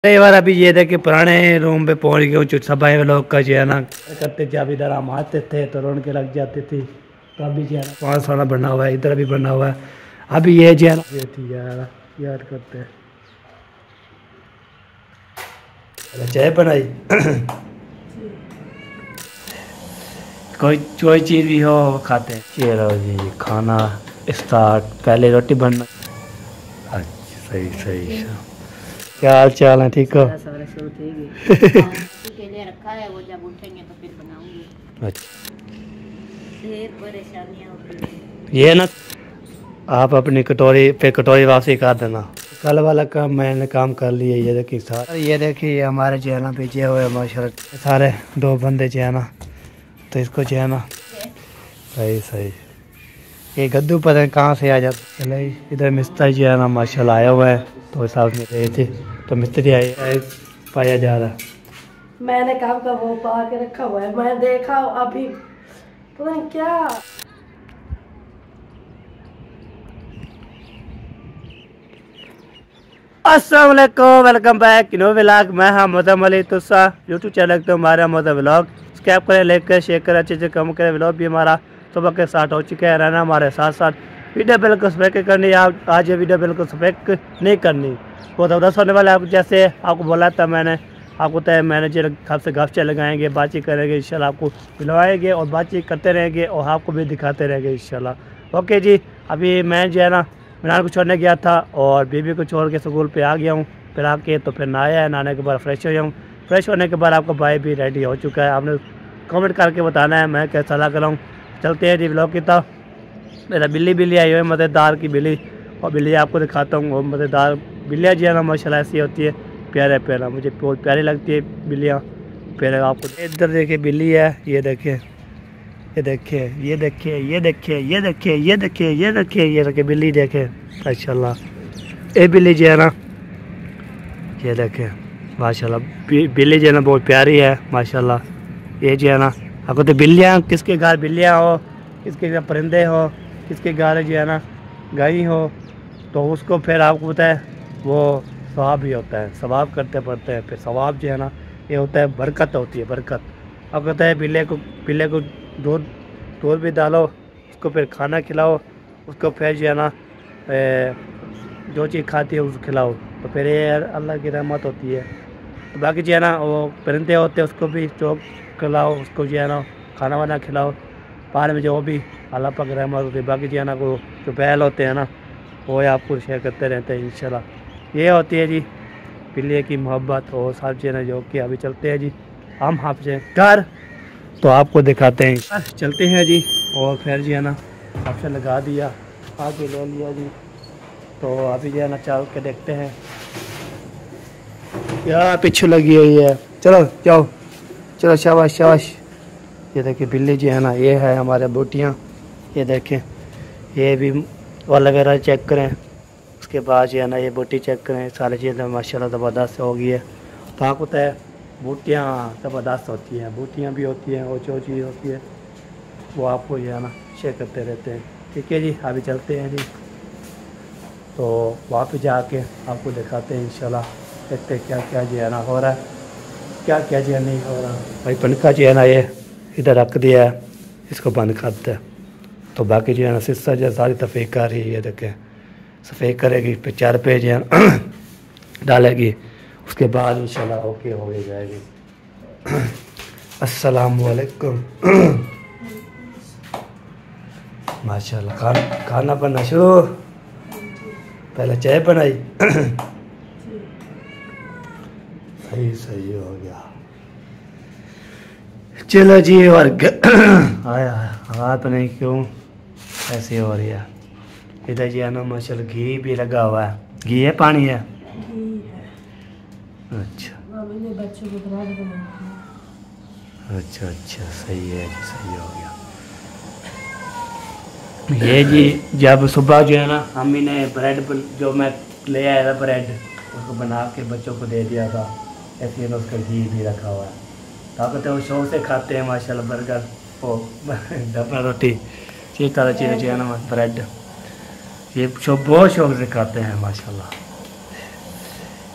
कई बार अभी ये थे कि पुराने रूम पे पहुंच गए हूँ। सफाई लोग का जो है ना करते जब इधर हम आते थे तो रोन के लग जाती थी। तो अभी जो है ना 5 साल बना हुआ है, इधर भी बना हुआ है। अभी ये जो है ना ये थी यार करते हैं। चाय बनाई कोई कोई चीज़ भी हो खाते हैं। चलो जी खाना स्टार्ट। पहले रोटी बनना। अच्छा सही सही। क्या हाल चाल है? ठीक हो? के लिए रखा है, वो जब उठेंगे तो फिर बनाऊंगी। अच्छा ढेर परेशानियां होती ये ना आप अपनी कटोरी पे कटोरी वापसी कर देना। कल वाला काम मैंने काम कर लिया। ये देखिए सारे, ये देखिए हमारे जो है ना पीछे हुए माशाल्लाह सारे 2 बंदे जो है ना। तो इसको जो है ना सही सही ये गद्दू पता नहीं कहाँ से आ जाता। चले इधर मिस्त्री जो है ना माशाल्लाह आया हुआ है। तो साथ में रहे थे तो मिस्त्री आए पाया जा रहा है। मैंने काम का वो पा के रखा हुआ है, मैं देखा अभी पता नहीं क्या। अस्सलाम वालेकुम, वेलकम बैक नो व्लॉग। मैं हाँ मोहम्मद अली तुसा यूट्यूब चैनल तो हमारा मोहम्मद व्लॉग सब्सक्राइब करें, लाइक करें, शेयर करें, अच्छे से कम करें। व्लॉग भी हमारा सुबह के साथ हो चुका है। रहना हमारे साथ साथ वीडियो बिल्कुल स्पेक करनी। आप आज ये वीडियो बिल्कुल स्पेक नहीं करनी, बहुत ज़बरदस्त होने वाला है। जैसे आपको बोला था आपको तय मैनेजर आपसे गपशप लगाएंगे, बातचीत करेंगे, इंशाल्लाह आपको बुलवाएंगे और बातचीत करते रहेंगे और आपको भी दिखाते रहेंगे इंशाल्लाह। ओके जी, अभी मैं जो है ना मीनार को छोड़ने गया था और बीबी को छोड़ के स्कूल पे आ गया हूँ। फिर आके तो फिर नहाया है, नहाने के बाद फ्रेश हो जाऊँ। फ्रेश होने के बाद आपका भाई भी रेडी हो चुका है। आपने कमेंट करके बताना है मैं कैसा लग रहा हूँ। चलते हैं जी व्लॉग की तरफ। मेरा बिल्ली आई हुई है, मज़ेदार की बिल्ली। और बिल्ली आपको दिखाता हूँ। और मज़ेदार बिल्लियाँ जो है ना माशाल्लाह ऐसी होती है, प्यारा मुझे बहुत प्यारी लगती है बिल्लियाँ। फिर आपको इधर देखिए बिल्ली है, ये देखिए ये देखिए ये देखिए ये देखिए ये देखिए ये देखिए ये देखिए ये देखिए बिल्ली देखे माशाल्लाह। ये बिल्ली जो है ना ये देखे माशाल्लाह बिल्ली जो है ना बहुत प्यारी है माशाल्लाह। ये जो है ना आपको तो बिल्लियाँ किसके घर बिल्लियाँ हो, किसके घर परिंदे हो, किसके घर जो है ना गाय हो, तो उसको फिर आपको पता है वो सवाब भी होता है। सवाब करते पड़ते हैं। फिर सवाब जो है ना ये होता है बरकत होती है, बरकत। अब कहता है बिल्ले को दूध भी डालो, उसको फिर खाना खिलाओ, उसको फिर जो है ना जो चीज़ खाती है उसको खिलाओ, तो फिर ये अल्लाह की रहमत होती है। तो बाकी जो है ना वो परिंदे होते हैं उसको भी चौक खिलाओ, उसको जो है ना खाना वाना खिलाओ। पानी में जो भी अल्लाह पाक रहमत होती है। बाकी जो है ना वो जो बैल होते हैं ना वो आपको शेयर करते रहते हैं इंशाल्लाह। ये होती है जी बिल्ली की मोहब्बत और सब चीज़ें जो कि अभी चलते हैं जी हम आपसे घर, तो आपको दिखाते हैं। चलते हैं जी और फिर जो है ना आपसे लगा दिया, आगे ले लिया जी। तो अभी जो है ना चल के देखते हैं। यार पीछे लगी हुई है, चलो जाओ चलो शाबाश शाबाश। ये देखिए बिल्ली जो है ना ये है हमारे बूटियाँ। ये देखें ये भी वाला वगैरह चेक करें, उसके बाद जो है ना ये बूटी चेक करें। सारी चीज़ें माशाल्लाह ज़बरदस्त हो गई है। तो आपको होता है बूटियाँ ज़बरदस्त होती हैं, बूटियाँ भी होती हैं और जो चीज़ होती है वो आपको जो है ना शेयर करते रहते हैं। ठीक है जी, अभी चलते हैं जी। तो वहाँ पे जाके आपको दिखाते हैं इंशाल्लाह। देखते हैं क्या क्या जो है ना हो रहा है, क्या क्या जो है नहीं हो रहा। भाई पंखा जो है ना ये इधर रख दिया है, इसको बंद करते हैं। तो बाकी जो है ना सिस्टर जो सारी सफ़ेद कर रही है, ये देखें सफ़ेद करेगी, फिर 4 पे जो है डालेगी, उसके बाद इंशाल्लाह ओके हो ही जाएगी। अस्सलाम वालेकुम। माशाल्लाह खाना बनना शुरू। पहले चाय बनाई सही सही हो गया। चलो जी और आया हाथ नहीं क्यों ऐसे हो रही है। इधर जी है ना माशाल्लाह घी भी लगा हुआ है। घी है पानी है? अच्छा अच्छा अच्छा सही है जी, सही हो गया। ये जी जब सुबह जो है ना अम्मी ने ब्रेड जो मैं ले आया था ब्रेड उसको बना के बच्चों को दे दिया था। ऐसे ही उसका घी भी रखा हुआ है। ताकत है वो शौक से खाते हैं माशाल्लाह। बर्गर वो डबल रोटी ये तरह चीज़ें जो है ना ब्रेड ये बहुत शौक से खाते हैं माशाल्लाह।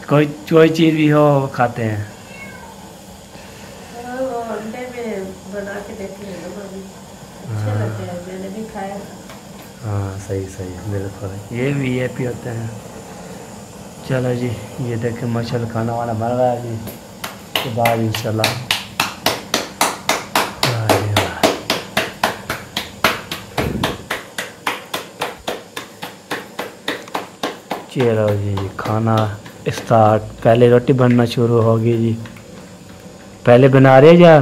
कोई चीज़ भी हो खाते हैं। वो अंडे में बना के देती है ना अभी, अच्छे लगते हैं, मैंने भी खाया। हाँ सही सही बिल्कुल, ये भी होते हैं। चलो जी, ये देखें माशाल्लाह खाना वाना बन रहा है जी, तो बाद इंशाल्लाह। चलो जी खाना स्टार्ट, पहले रोटी बनना शुरू होगी जी। पहले बना रहे या?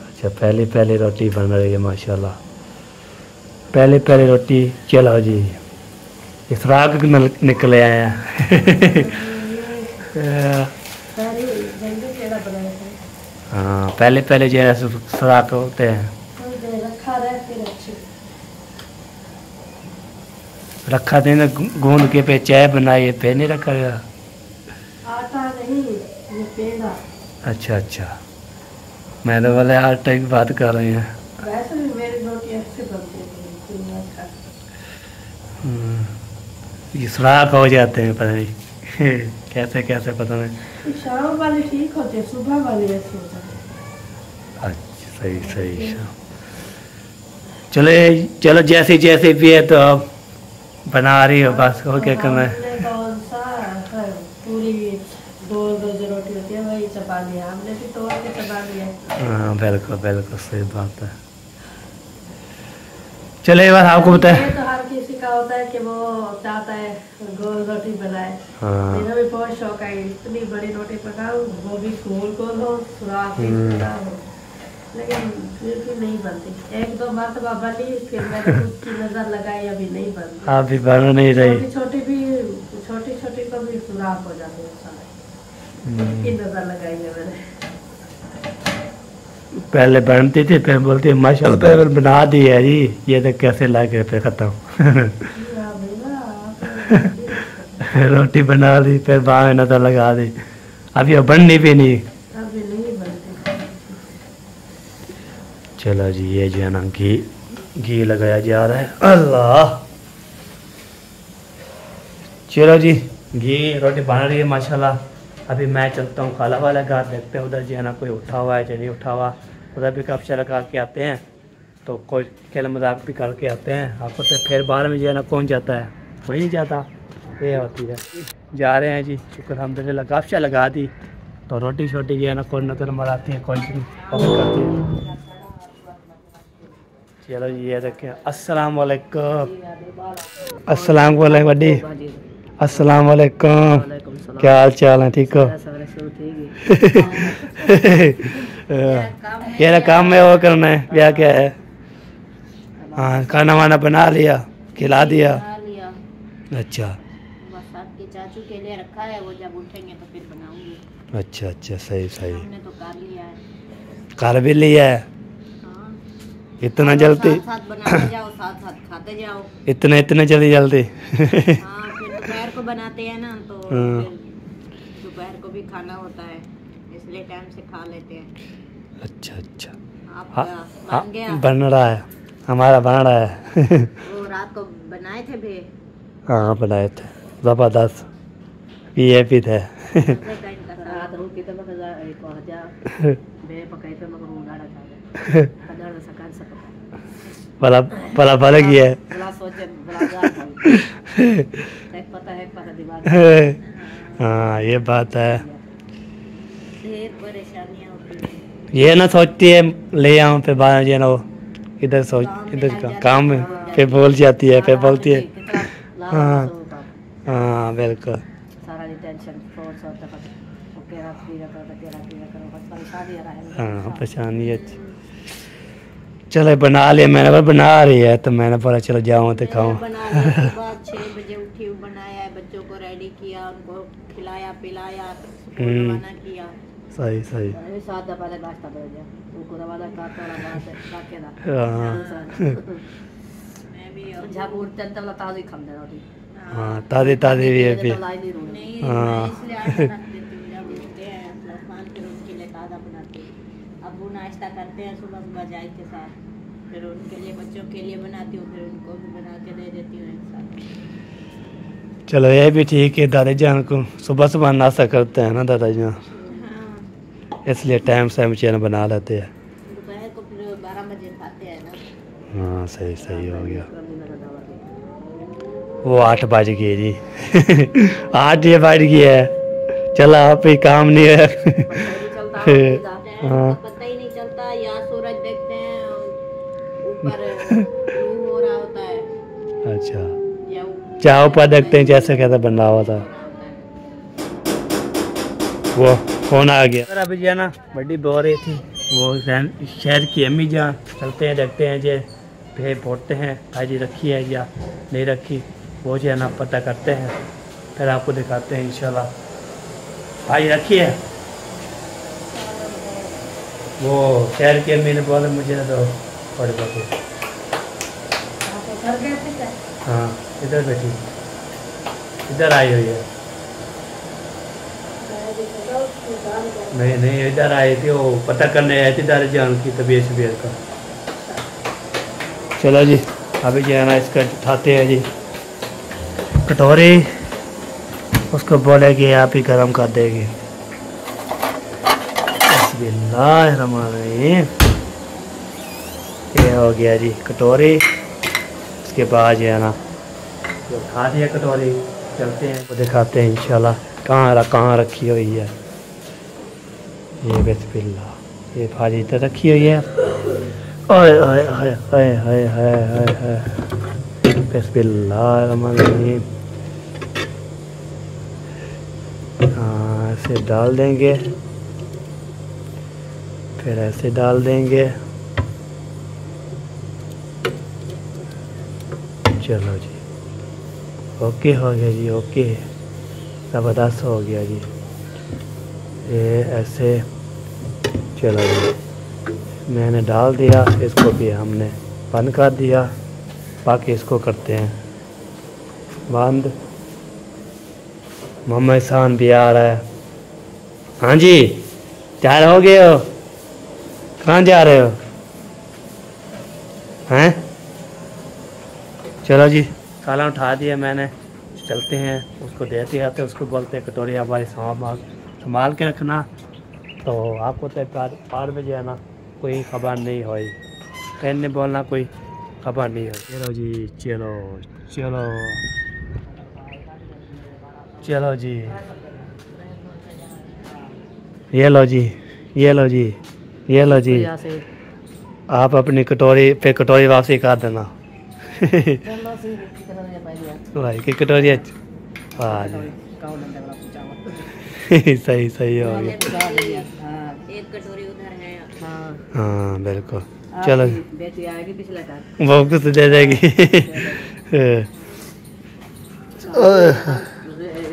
अच्छा पहले रोटी बन रही है माशाल्लाह, पहले रोटी। चलो जी इसराक निकले आए हैं। हाँ पहले जो है सुराख होते हैं। रखा थे ना गूंद के पे चाय बनाई, पे नहीं रखा गया। आटा नहीं, ये पेड़ा। अच्छा मैं तो बोले आटा की बात कर रहे हैं। वैसे भी मेरी रोटी अच्छी बनती है। ये सुराख हो जाते हैं, पता नहीं कैसे पता नहीं। शाम वाली ठीक होती है, सुबह वाली ऐसी होती है। अच्छा सही। चलो जैसे भी है तो अब बना रही हो बस, हो क्या करना है। पूरी गोल जो रोटी होती है वही चबा लिया हमने भी, तोड़ के चबा लिया। हाँ बिल्कुल सही बात है। चले एक बार आपको बताए, तो हर किसी का होता है कि वो चाहता है गोल रोटी बनाए। हाँ मेरा भी बहुत शौक है, इतनी बड़ी रोटी पकाऊं, वो भी गोल हो, सुराख हो, लेकिन फिर भी नहीं बनती। एक दो मरतबा बनी, फिर मैंने उसकी नजर लगाई, अभी नहीं बनती। अभी बन नहीं रही। छोटी को भी सुराख हो जाती है, उसकी नजर लगाई है मैंने। पहले बनती थी, फिर बोलती है माशाल्लाह पहले बना दी है जी, ये तो कैसे लगे पे खत्म। रोटी बना दी, फिर बाहर नजर लगा दी, अभी वो बननी भी नहीं। चलो जी ये जो है ना घी लगाया जा रहा है। अल्लाह, चलो जी घी रोटी बन रही है माशाल्लाह। अभी मैं चलता हूँ खाला वाला घर, देखते हैं उधर जो है ना कोई उठा हुआ है या नहीं उठा हुआ, उधर भी कब्जा लगा के आते हैं, तो कोई खेल मजाक भी करके आते हैं। आपको तो फिर बाहर में जो है ना कौन जाता है, कोई नहीं जाता, ये होती है। जा रहे हैं जी, शुक्र अल्हम्दुलिल्लाह कब्जा लगा दी, तो रोटी शोटी जो है ना कोई नजर मराती है, कोई करती है। चलो जी ये देखें। अस्सलाम वालेकुम। अस्सलाम वालेकुम बड्डी। अस्सलाम वालेकुम, क्या हाल चाल है, ठीक हो? ये काम में वो करना है, क्या क्या है? हाँ खाना वाना बना लिया, खिला दिया। अच्छा बस आपके चाचू के लिए रखा है, वो जब उठेंगे तो फिर बनाऊंगी। अच्छा सही हमने तो कर लिया है। कर भी लिया है। इतना जल्दी? साथ बनाते जाओ, साथ खाते जाओ। इतने जल्दी हाँ, फिर दोपहर को बनाते हैं ना, तो फिर दोपहर को भी खाना होता है, इसलिए टाइम से खा लेते हैं। अच्छा आपका बन गया? बन रहा है, हमारा बन रहा है। वो रात को बनाए थे भे? हाँ बनाए थे, जबरदस्त भी थे। रात रोटी तो भला भला किया है। हाँ ये बात है। ये ना सोचती है ले आऊँ, फिर बाद में ना इधर का काम में फिर बोल जाती है, फिर बोलती है। हाँ बिल्कुल। हाँ परेशानी है। चलो बना लिया मैंने, पर बना रही है तो मैंने बोला चलो जाऊँ तो खाऊँ। 6 बजे उठी, बनाया, बच्चों को रेडी किया, उनको खिलाया पिलाया, रवाना किया। सही 7 पहले नाश्ता कर दिया, उनको रवाना मैं भी झाबूर चंता वाला ताज़ी खाने रोटी। हाँ ताज़ी भी है फिर। नहीं मैं इसलिए आटा रख देती हूँ, जब उठते हैं फिर उनके लिए ताज़ा बनाती हूँ। अब वो नाश्ता करते हैं सुबह चाय के साथ, फिर उनके लिए बच्चों के लिए बनाती हूँ, फिर उनको भी बना के दे देती हूँ एक साथ। चलो ये भी ठीक है, दादा जान को सुबह सुबह नाश्ता करते हैं ना दादा जान, हाँ इसलिए टाइम से हम चैन बना लेते हैं। दोपहर को फिर 12 बजे खाते हैं ना। हाँ सही सही हो गया। वो 8 बज गए जी 8 ये बज गई है, चला आप ही काम नहीं है। हाँ पता ही नहीं चलता, यहाँ सूरज देखते हैं ऊपर glue हो रहा होता है, अच्छा, या चाय ऊपर देखते हैं जैसे कैसे बन रहा हुआ था। वो फोन आ गया। अभी जो है ना बड़ी बो रही थी, वो शहर की अम्मी जान, चलते हैं देखते हैं जे भे बोलते हैं भाजी रखी है या नहीं रखी, वो जो है ना पता करते हैं, फिर आपको दिखाते हैं इंशाल्लाह। भाजी रखी है, वो शहर की अम्मी ने बोला मुझे ना दो थोड़ी बहुत। हाँ इधर बैठी, इधर आई हुई है। नहीं नहीं इधर आई थी, वो पता करने आई थी दादा जान की तबीयत का। चलो जी अभी जो है ना इसका उठाते हैं जी कटोरी, उसको बोलेगी आप ही गर्म कर देगी। बिस्मिल्लाहिर्रहमानिर्रहीम। ये हो गया जी कटोरी। उसके बाद जो है ना जो उठा दिया कटोरी, चलते हैं वो दिखाते हैं इंशाल्लाह कहाँ रखी हुई है। ये बिस्मिल्लाह, ये भाजी इधर रखी हुई है। ओए ओए ओए ओए ओए ओए ओए, बिस्मिल्लाहिर्रहमानिर्रहीम। हाँ ऐसे डाल देंगे, फिर ऐसे डाल देंगे। चलो जी ओके हो गया जी, ओके ज़बरदस्त हो गया जी। ये ऐसे चलो जी मैंने डाल दिया, इसको भी हमने बंद कर दिया। बाकी इसको करते हैं बंद। मोहम्मद एहसान भी आ रहा है। हाँ जी तैयार हो गए हो, कहाँ जा रहे हो हैं? चलो जी खाना उठा दिया मैंने, चलते हैं उसको देते आते, उसको बोलते हैं कटोरी हमारी संभाल के रखना। तो आपको तो पार में जो है ना कोई खबर नहीं हुई, कहने बोलना कोई खबर नहीं हुई। चलो जी चलो चलो चलो जी, ये लो जी ये लो जी ये लो जी, आप अपनी कटोरी पे कटोरी वापसी कर देना। भाई की कटोरी हाँ जी सही सही हो गया। एक कटोरी उधर है। हाँ बिल्कुल। चलो बेटी आएगी पिछले साल, वो कुछ दे देगी।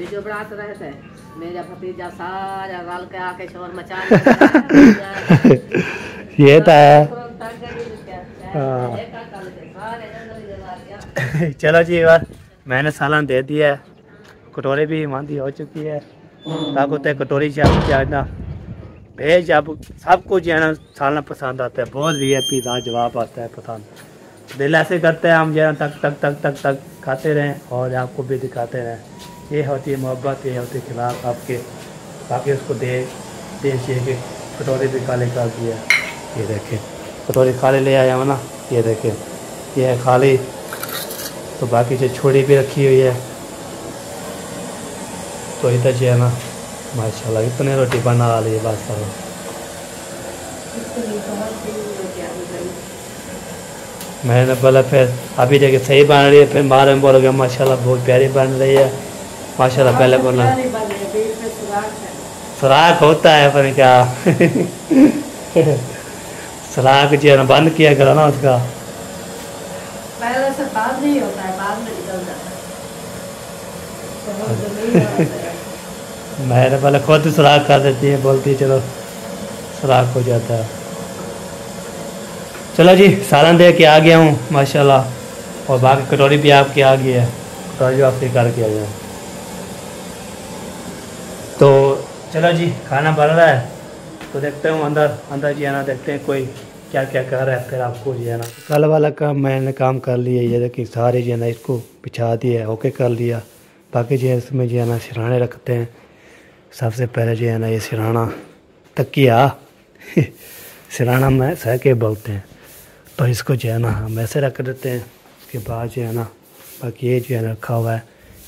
जो बरात रहे थे मेरा भतीजा सारा रल के आके शोर मचा ये तो है। चलो जी बार मैंने सालन दे दिया है, कटोरी भी मांदी हो चुकी है। ताकत है कटोरी चाहना भेज, अब सब कुछ जो है ना सालन पसंद आता है, बहुत VIP जवाब आता है पसंद। दिल ऐसे करते हैं हम जो है तक तक तक तक तक खाते रहें और आपको भी दिखाते रहें। ये होती है मोहब्बत, ये होती है खिलाफ आपके। बाकी उसको दे चाहिए कि कटोरी भी खाली कर दिया। ये देखें कटोरी खाली ले आया हूँ ना, ये देखें ये है खाली। तो बाकी जो छोड़ी भी रखी हुई है। तो इधर जो है ना माशाल्लाह इतने रोटी बना ली है बस। मैंने बोला फिर अभी देखिए सही बन रही है, फिर बाद में बोलोगे माशाल्लाह बहुत प्यारी बन रही है माशाल्लाह। पहले बोला सुराख होता है पर क्या सुराख जो है ना बंद किया करो ना उसका। पहले से बाद नहीं होता है, बाद में निकल जाता है। मैंने पहले खुद सुराख कर देती है, बोलती है चलो सुराख हो जाता है। चलो जी सालन दे के आ गया हूँ माशाल्लाह, और बाकी कटोरी भी आपकी आ गई है, कटोरी भी आपसे करके आ गया। तो चलो जी खाना बन रहा है, तो देखते हूँ अंदर जी है ना, देखते हैं कोई क्या क्या कर रहा है, फिर आपको जी है ना। कल वाला काम मैंने काम कर लिया, ये देखिए सारे जो है ना इसको बिछा दिया, ओके कर लिया। बाकी जो है इसमें जो है ना सिराने रखते हैं। सबसे पहले जो है ना ये सिराना तकिया सिराना में सह के बोलते हैं, तो इसको जो है ना हम ऐसे रख देते हैं। उसके बाद जो है ना बाकी ये जो है ना रखा हुआ है,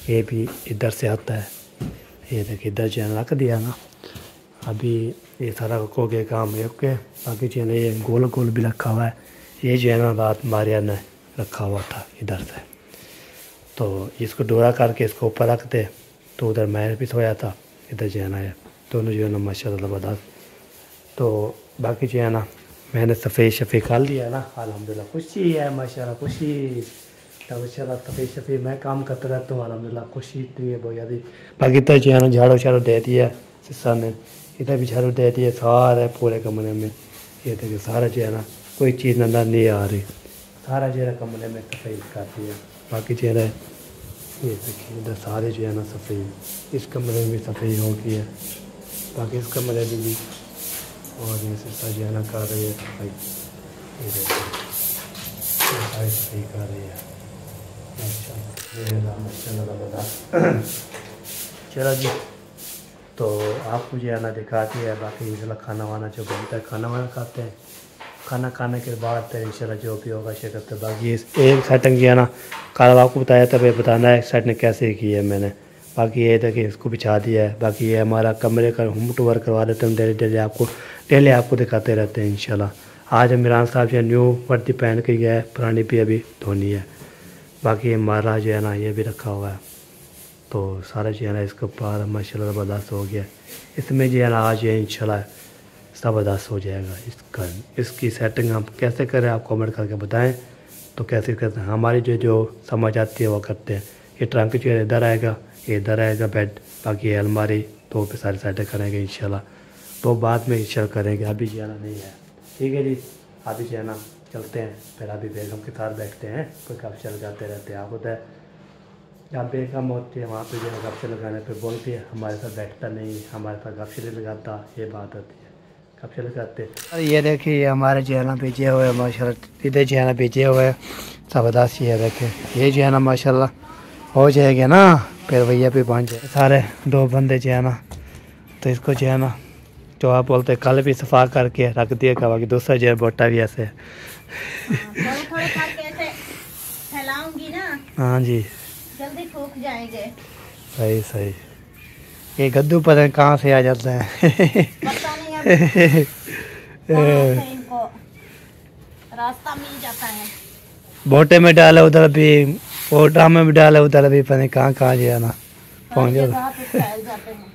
ये भी इधर से आता है। ये देखिए इधर जो है ना रख दिया ना। अभी ये सारा हो गया काम है। ओके, बाकी जो है ना ये गोल गोल भी रखा हुआ है। ये जो है ना रात मारिया ने रखा हुआ था इधर से, तो इसको डोरा करके इसको ऊपर रख दे, तो उधर मैं भी सोया था, इधर जो है ना ये दोनों जो है ना माशाल्लाह ज़बरदस्त। तो बाकी जो है ना मैंने सफ़ेद शफ़ी खा लिया ना, अल्हम्दुलिल्लाह खुशी है माशाल्लाह, खुशी माशाल्लाह। सफ़ेद शफ़ी मैं काम करता रहता हूँ, अल्हम्दुलिल्लाह खुशी इतनी है बहुत ज़्यादा। बाकी तो जो है ना झाड़ू झाड़ू दे दिया सिस्सा ने, इधर भी झाड़ू दे दिया सारे पूरे कमरे में। ये देखिए सारा जो है ना कोई चीज़ नज़र नहीं आ रही, सारा जो है कमरे में सफ़ेद कर दिया। बाकी जो है ये देखिए इधर सारे जो है ना सफ़ेद, इस कमरे में भी सफ़ेद हो गई है, बाकी इस कमरे में भी। और ये सिस्सा जो है ना कर रही है सफाई, ये देखिए सारी सफाई कर रही है माशाल्लाह। चलो जी, तो आपको जो है ना दिखाती है। बाकी इंशाल्लाह खाना वाना जो बनता है, खाना वाना खाते हैं, खाना खाने के बाद फिर इंशाल्लाह जो भी होगा शेयर करते हैं। बाकी एक सेटिंग जो है ना कल आपको बताया था, भाई बताना है सेटिंग कैसे की है मैंने। बाकी ये देखिए इसको बिछा दिया है। बाकी ये हमारा कमरे का होम टूर करवा देते हैं डेली आपको दिखाते रहते हैं इंशाल्लाह। आज इमरान साहब जो न्यू वर्दी पहन के गया है, पुरानी भी अभी धोनी है। बाकी हमारा जो है ना ये भी रखा हुआ है, तो सारा जो है ना इसके ऊपर माशाल्लाह ज़बरदस्त हो गया। इसमें जो है ना आज ये इंशाल्लाह ज़बरदस्त हो जाएगा। इसकी सेटिंग हम कैसे करें आप कमेंट करके बताएं, तो कैसे करते हैं हमारी जो समझ आती है वो करते हैं। ये ट्रंक जो है इधर आएगा, ये इधर आएगा बेड, बाकी ये अलमारी, तो पे सारी सेटिंग करेंगे इंशाल्लाह। तो बाद में इंशाल्लाह करेंगे, अभी जाना नहीं है। ठीक है जी, अभी जो है ना चलते हैं, फिर अभी बेगम के साथ बैठते हैं, कोई गपशप लगाते रहते हैं। आप होता है जहाँ बेगम होती है वहाँ पे जो है गपशप लगाने पे बोलती है, हमारे साथ बैठता नहीं, हमारे साथ गपशप नहीं लगाता, ये बात होती है, गपशप लगाते। और ये देखिए हमारे जो है ना भेजे हुए माशाल्लाह, इधर जो है ना भेजे हुए ज़बरदस्त। ये देखे ये जो है ना माशाल्लाह हो जाएगा ना, फिर भैया भी पहुँच जाए सारे 2 बंदे जो है ना। तो इसको जो है ना जो आप बोलते हैं कल भी सफा करके रख दिया का, बाकी दूसरा जो है बोटा भी ऐसे थोड़े करके ऐसे फैलाऊंगी ना। हाँ जी, जल्दी सूख जाएंगे। सही सही। ये गद्दू पता है कहाँ से आ जाता है पता नहीं अब कहाँ से इनको रास्ता मिल जाता है। बोटे में डाले उधर भी, वो ड्रामे में डाले उधर भी, पता नहीं कहाँ जो है ना पहुँच जाता। फैल जाते हैं।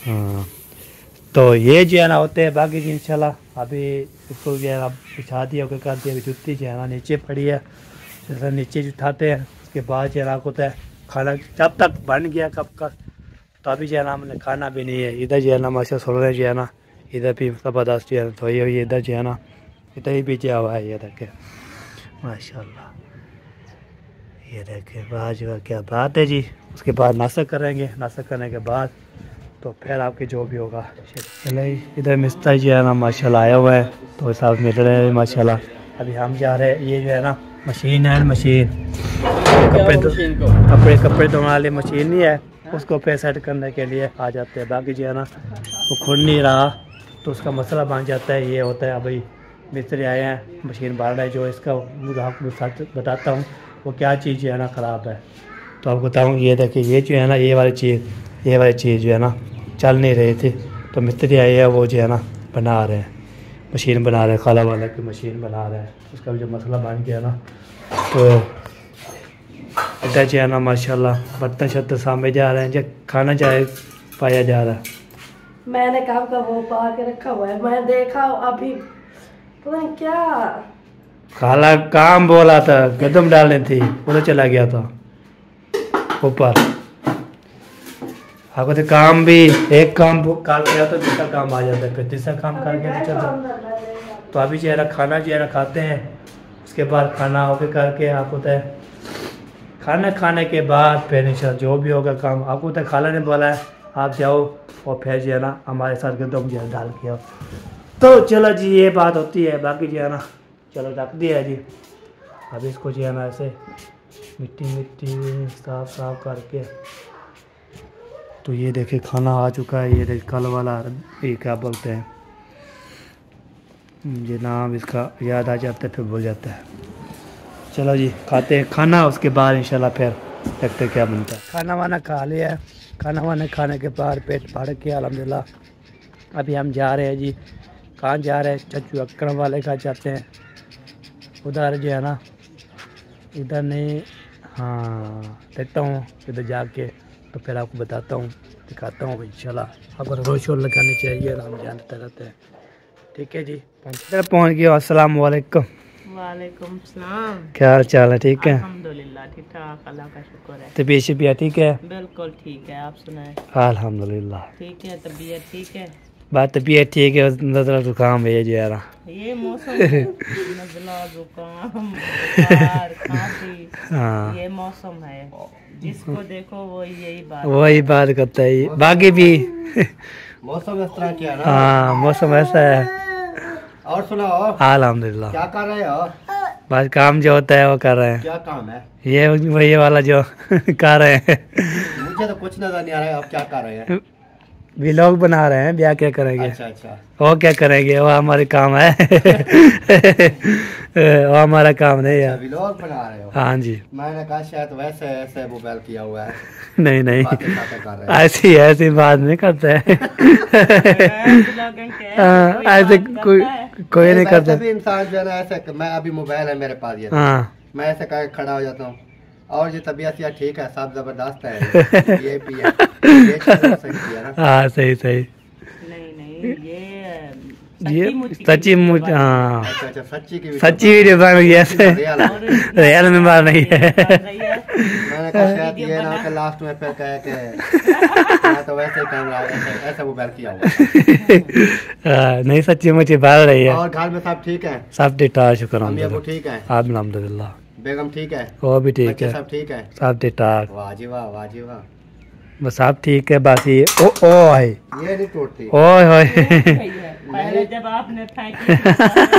हाँ, तो ये जो है ना होते हैं। बाकी इंशाल्लाह अभी इसको जो है ना बिछा दिया, कर दिया। अभी जुत्ती जो है ना नीचे पड़ी है, जैसे नीचे उठाते हैं। उसके बाद जो है ना होता है खाना जब तक बन गया कब का, तो अभी जो है ना हमने खाना भी नहीं है। इधर जो है ना माशा सोलह जो है ना, इधर भी ज़बरदस्त जो है धोई हुई, इधर जो है ना इधर ही बीजा हुआ है। ये देखे माशाल्लाह, ये देखे बाज का क्या बात है जी। उसके बाद नाश्ता करेंगे, नाश्ता करने के बाद तो फिर आपके जो भी होगा। चले इधर मिस्त्री जो है ना माशाल्लाह आया हुआ है, तो साहब मिल रहे हैं माशाल्लाह। अभी हम जा रहे हैं, ये जो है ना मशीन है, मशीन कपड़े धोने वाली मशीन नहीं है, उसको पे सेट करने के लिए आ जाते हैं। बाकी जो है ना वो खुल नहीं रहा, तो उसका मसला बन जाता है। ये होता है अभी मिस्त्री आए हैं, मशीन बाहर है, जो इसका आपको सच बताता हूँ वो क्या चीज़ जो है ना ख़राब है। तो आपको बताऊँ, ये देखिए ये जो है ना ये वाली चीज़ जो है ना चल नहीं रही थी, तो मिस्त्री आए हैं, वो जो है ना बना रहे हैं, मशीन बना रहे हैं, खाला वाला की मशीन बना रहे हैं। उसका भी जो मसला बन गया ना, तो इधर जो है ना माशाल्लाह बर्तन शर्तन सामने जा रहे हैं, जब खाना चाहे पाया जा रहा है। मैंने काम का वो पा के रखा हुआ है, मैं देखा अभी पता नहीं क्या खाला काम बोला था, कदम डालने थी, उधर चला गया था ऊपर। आपको तो काम भी एक काम काट गया तो दूसरा काम आ जाता है, फिर तीसरा काम कर गया तो चलता। तो अभी जो है ना खाना जो है ना खाते हैं, उसके बाद खाना होके करके आपको तो खाना खाने के बाद फिर इंशाल्लाह जो भी होगा काम, आपको तो खाला ने बोला है आप जाओ और फिर जो है ना हमारे साथ गंदम जो है डाल के आओ। तो चलो जी ये बात होती है। बाकी जो है ना चलो रख दिया है जी। अभी इसको जो है ना ऐसे मिट्टी साफ करके तो ये देखिए खाना आ चुका है। ये देखिए कल वाला, ये क्या बोलते हैं, मुझे नाम इसका याद आ जाता है फिर भूल जाता है। चलो जी खाते हैं खाना, उसके बाद इंशाल्लाह फिर देखते क्या बनता है। खाना वाना खा लिया है। खाना वाना खाने के बाद पेट भर के अल्हम्दुलिल्लाह अभी हम जा रहे हैं जी। कहाँ जा रहे हैं? चच्चू अकरम वाले का जाते हैं। उधर जो है ना, इधर नहीं, हाँ देखता हूँ इधर जाके, तो फिर आपको बताता हूँ, दिखाता हूँ इंशाल्लाह। आपको रोज शोर लगानी चाहिए, हम जानते रहते हैं। ठीक है जी, पहुँच गया। अस्सलाम वालेकुम। वालेकुम सलाम। क्या हाल चाल है? ठीक है, अल्हम्दुलिल्लाह ठीक ठाक, अल्लाह का शुक्र है। तबीयत शबीयत ठीक है? बिल्कुल ठीक है, आप सुनाएं? अल्हम्दुलिल्लाह ठीक है, तबीयत ठीक है। बात तबीयत ठीक है, नजला जुकाम है ये यार। ये मौसम नजला जुकाम बुखार खांसी, हाँ ये मौसम है, जिसको देखो वो वही बात करता है। बाकी भी मौसम इस तरह की है ना। हाँ मौसम ऐसा है। और सुनाओ, अल्हम्दुलिल्लाह। क्या कर रहे हो? बस काम जो होता है वो कर रहे हैं। क्या काम है? ये वही वाला जो कर रहे हैं। मुझे तो कुछ नजर नहीं आ रहा है, आप क्या कर रहे हैं? व्लॉग बना रहे हैं, ब्याह क्या करेंगे? अच्छा अच्छा, वो क्या करेंगे, वो हमारे काम है। वो हमारा काम नहीं है। व्लॉग बना रहे हो? हाँ जी। मैंने कहा शायद वैसे ऐसे मोबाइल किया हुआ है। नहीं नहीं, बातें कर रहे हैं। ऐसी बात नहीं करते हैं। ऐसे कोई नहीं करता। भी इंसान जो है ना ऐसे, मैं अभी मोबाइल है मेरे पास, ये हाँ मैं ऐसे करके खड़ा हो जाता हूँ। और ये तबीयत यार ठीक है, सब जबरदस्त है। ये भी है, ये चीज़ सही किया ना। हाँ सही सही। नहीं ये सच्ची मुझे, हाँ अच्छा अच्छा, सच्ची की सच्ची वीडियो बन रही है ऐसे। रियल रियल में बात नहीं है। मैंने कहा शायद ये ना कि लास्ट में फिर कहे कि मैं तो वैसे ही कैमरा ऐसा मोबाइल किया हुआ। नहीं सच्ची मुझे बात रही है। और घर में सब ठीक है? सब ठीक ठाक, शुक्र अम्मी अबू ठीक है? अल्हम्दुलिल्लाह। बेगम ठीक है? वो भी ठीक बच्चे है, सब ठीक है? सब ठीक ठाक। वाह जी वाह, वाह जी वाह। बस सब ठीक है। बस ये ओ है, ये नहीं टूटती। ओए होए। पहले जब आपने फेंकी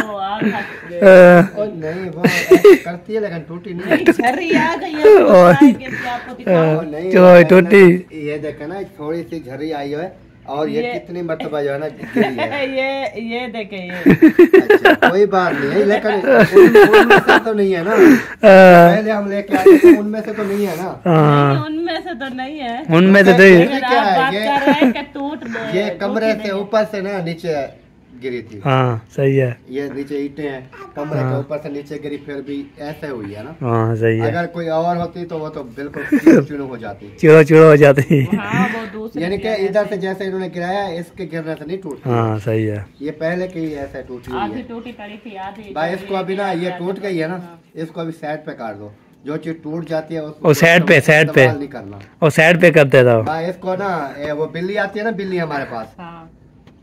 वो आग ओ नहीं, वो ऐसे करती है लेकिन टूटी नहीं। झर्री आ गई है, तो आपको दिखाओ। नहीं टूटी। ये देखे ना, थोड़ी सी झर्री आई है और ये कितनी मरतबा जो है ना गिरी है। ये देखे ये। अच्छा, कोई बात नहीं है, लेकिन उनमें से तो नहीं है ना। पहले हम लेके आए थे, उनमें से तो नहीं है ना। उनमें से तो नहीं है। उनमें से ये क्या आप बात है? कर रहे हैं कि टूट ये कमरे से ऊपर से ना नीचे गिरी थी। हाँ सही है। ये नीचे ईंटें हैं, कमरे के ऊपर से नीचे गिरी, फिर भी ऐसे हुई है ना। हाँ सही है। अगर कोई और होती तो वो तो बिल्कुल चूनो हो जाती। चिड़ो हो जाती। हाँ वो दूसरे यानी कि इधर से जैसे इन्होंने गिराया, इसके गिरने से नहीं टूटती। हाँ सही है। ये पहले की ऐसे टूटी हुई आधी है टूटी पड़ी थी, आधी भाई। इसको अभी ना, ये टूट गई है ना, इसको अभी साइड पे काट दो। जो चीज टूट जाती है उसको वो साइड पे इस्तेमाल नहीं करना और साइड पे करते था। भाई। इसको ना वो बिल्ली आती है ना, बिल्ली हमारे पास, हाँ।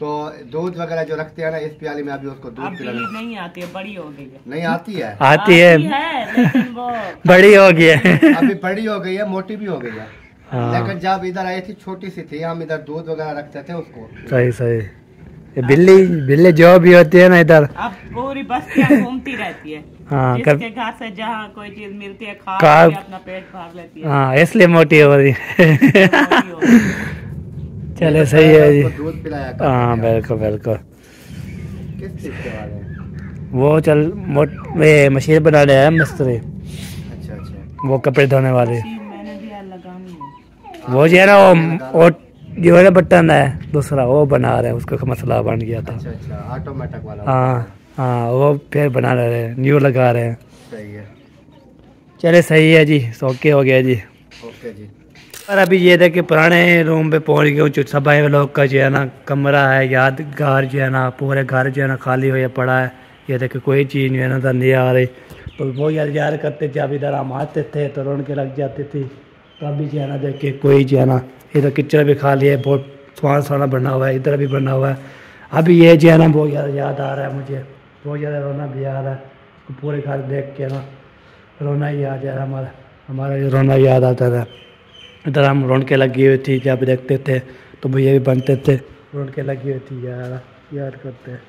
तो दूध वगैरह जो रखते हैं ना इस प्याली में, अभी उसको दूध अब पिलाना। नहीं आती है, बड़ी हो गई है। नहीं आती है, आती है, लेकिन वो बड़ी हो गई है। अभी बड़ी हो गई है, मोटी भी हो गई है। हाँ। लेकिन जब इधर आई थी छोटी सी थी, हम इधर दूध वगैरह रखते थे उसको। सही सही। ये बिल्ली जो भी होती है ना इधर, अब पूरी बस्तियाँ घूमती रहती है। हाँ जिसके घर से जहाँ कोई चीज मिलती है खा के अपना पेट भर लेती है। हाँ इसलिए मोटी हो रही है। मोटी हो गई। चले सही है जी। उसको दूध पिलाया करते हाँ थे। बिल्कुल बिल्कुल। किस चीज के बारे में? वो चल ये मशीन बनाने आया मिस्त्री, अच्छा अच्छा, वो कपड़े धोने वाले। मैंने भी यार लगानी है। वो जो है ना वो जो है ना बटन है दूसरा, वो बना रहे हैं, उसका मसला बन गया था। अच्छा अच्छा, ऑटोमेटिक वाला। हाँ हाँ वो फिर बना रहे हैं, न्यू लगा रहे हैं। सही है, चले सही है जी, ओके हो गया जी। ओके जी। और अभी ये देखे पुराने रूम पे पहुंच गए हूँ। सबाई लोग का जो है ना कमरा है, यादगार जो है ना, पूरे घर जो है ना खाली हो पड़ा है। ये देखे कोई चीज़ जो है ना नजर नहीं आ रही। तो वो याद करते जब इधर हम आते थे तो रोन के लग जाती थी। तो अभी जो है ना देखे कोई जो है ना, इधर किचन भी खाली है, बहुत सामान सारा बना हुआ है, इधर भी बना हुआ है। अभी ये जो है ना बहुत ज़्यादा याद आ रहा है मुझे, बहुत ज़्यादा रोना भी आ रहा है। तो पूरे घर देख के ना रोना ही आ जा रहा है, हमारा रोना याद आता था। इधर हम रौनकें लगी हुई थी, जब देखते थे तो भैया भी बनते थे, रौनकें लगी हुई थी यार, याद करते हैं।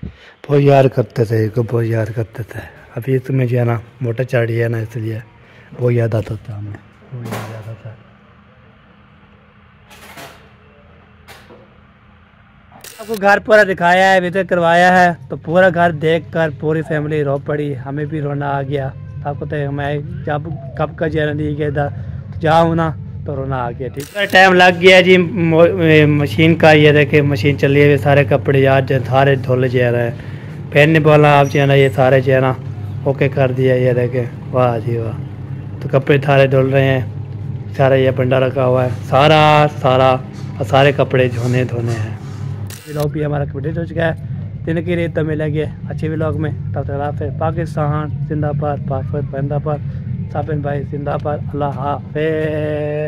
बहुत याद करते थे, इसको बहुत याद करते थे। अभी इसमें जो है ना मोटर चढ़ रही है ना, इसलिए बहुत याद आता था हमें, बहुत याद आता था। आपको घर पूरा दिखाया है, विजिट करवाया है, तो पूरा घर देखकर पूरी फैमिली रो पड़ी, हमें भी रोना आ गया। आपको तो मैं जब कब का जरा नहीं गया था, तो जाऊँ ना तो रोना आ गया। ठीक है, टाइम लग गया जी मशीन का। ये देखे मशीन चली है, सारे कपड़े यार जो सारे धुल जा रहे हैं। पहनने वाला आप जो है ना ये सारे जो है ना ओके कर दिया। ये देखे, वाह जी वाह। तो कपड़े सारे धुल रहे हैं, सारा ये बंडा रखा हुआ है, सारे कपड़े धोने हैं। व्लॉग भी हमारा कंप्लीट हो चुका है। दिन की रेत तो मिलेंगे अच्छे व्लॉग में। तब तक पाकिस्तान जिंदाबाद, पाक जिंदाबाद, साबिन भाई जिंदाबाद। अल्लाह हाफिज़।